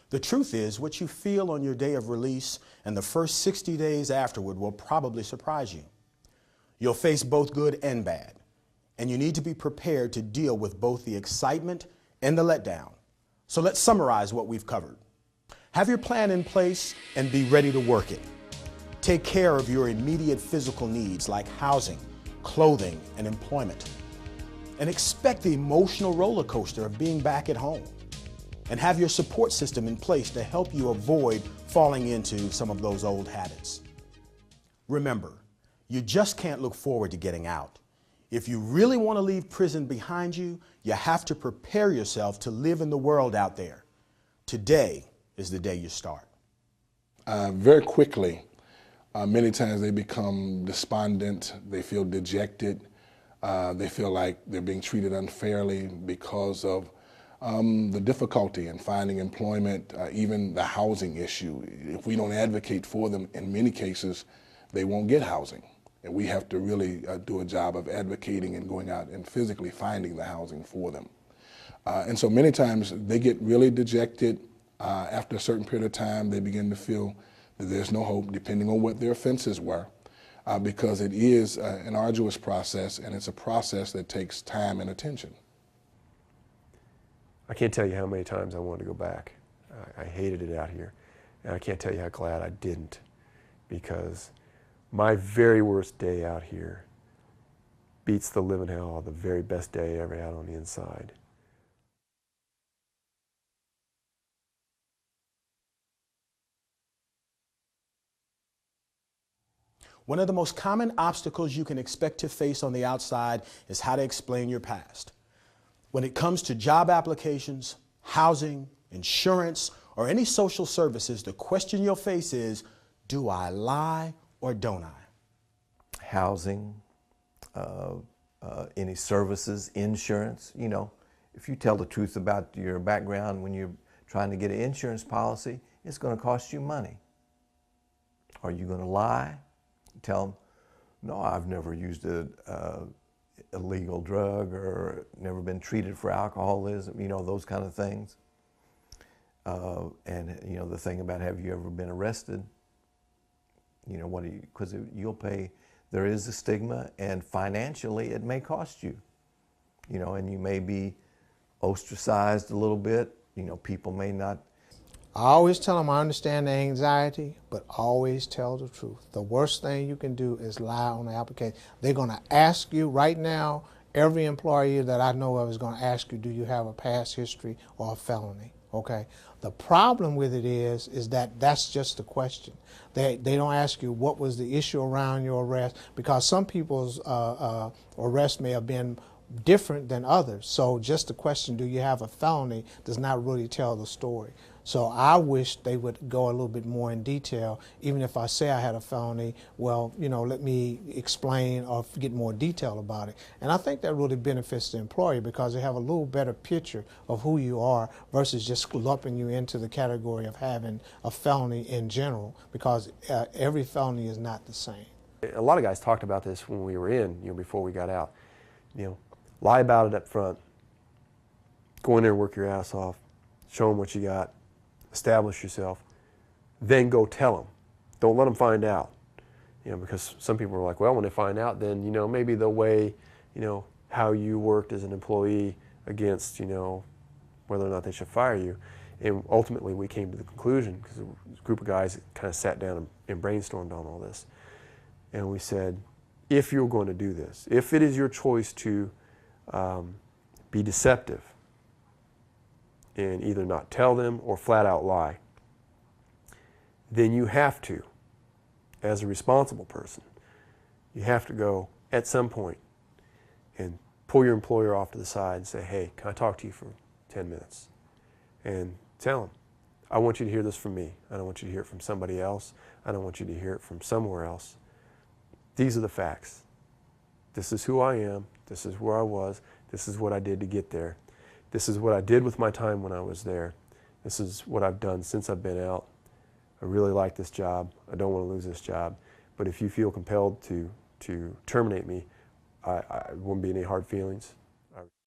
The truth is, what you feel on your day of release and the first 60 days afterward will probably surprise you. You'll face both good and bad, and you need to be prepared to deal with both the excitement and the letdown. So let's summarize what we've covered. Have your plan in place and be ready to work it. Take care of your immediate physical needs like housing, clothing, and employment. And expect the emotional roller coaster of being back at home. And have your support system in place to help you avoid falling into some of those old habits. Remember, you just can't look forward to getting out. If you really want to leave prison behind you, you have to prepare yourself to live in the world out there. Today is the day you start. Very quickly, many times they become despondent, they feel dejected, they feel like they're being treated unfairly because of the difficulty in finding employment, even the housing issue. If we don't advocate for them, in many cases, they won't get housing. And we have to really do a job of advocating and going out and physically finding the housing for them. And so many times they get really dejected. After a certain period of time, they begin to feel that there's no hope, depending on what their offenses were, because it is an arduous process, and it's a process that takes time and attention. I can't tell you how many times I wanted to go back. I hated it out here. And I can't tell you how glad I didn't, because my very worst day out here beats the living hell of the very best day I ever had on the inside. One of the most common obstacles you can expect to face on the outside is how to explain your past. When it comes to job applications, housing, insurance, or any social services, the question you'll face is, do I lie or don't I? Housing, any services, insurance. You know, if you tell the truth about your background when you're trying to get an insurance policy, it's going to cost you money. Are you going to lie? Tell them, no, I've never used a illegal drug or never been treated for alcoholism, you know, those kind of things. And, you know, the thing about have you ever been arrested? You know, what do you, because you'll pay, there is a stigma, and financially it may cost you, you know, and you may be ostracized a little bit. You know, people may not. I always tell them I understand the anxiety, but always tell the truth. The worst thing you can do is lie on the application. They're going to ask you right now, every employee that I know of is going to ask you, do you have a past history or a felony? Okay. The problem with it is that that's just the question. They don't ask you what was the issue around your arrest, because some people's arrest may have been different than others. So just the question, do you have a felony, does not really tell the story. So I wish they would go a little bit more in detail. Even if I say I had a felony, well, you know, let me explain or get more detail about it. And I think that really benefits the employer, because they have a little better picture of who you are versus just lumping you into the category of having a felony in general, because every felony is not the same. A lot of guys talked about this when we were in, you know, before we got out. You know, lie about it up front. Go in there and work your ass off. Show them what you got. Establish yourself. Then go tell them. Don't let them find out. You know, because some people are like, well, when they find out, then, you know, maybe they'll weigh, you know, how you worked as an employee against, you know, whether or not they should fire you. And ultimately we came to the conclusion, because a group of guys kind of sat down and brainstormed on all this. And we said, if you're going to do this, if it is your choice to be deceptive and either not tell them or flat out lie, then you have to, as a responsible person, you have to go at some point and pull your employer off to the side and say, hey, can I talk to you for 10 minutes? And tell them, I want you to hear this from me. I don't want you to hear it from somebody else. I don't want you to hear it from somewhere else. These are the facts. This is who I am. This is where I was. This is what I did to get there. This is what I did with my time when I was there. This is what I've done since I've been out. I really like this job. I don't want to lose this job. But if you feel compelled to terminate me, I won't be any hard feelings.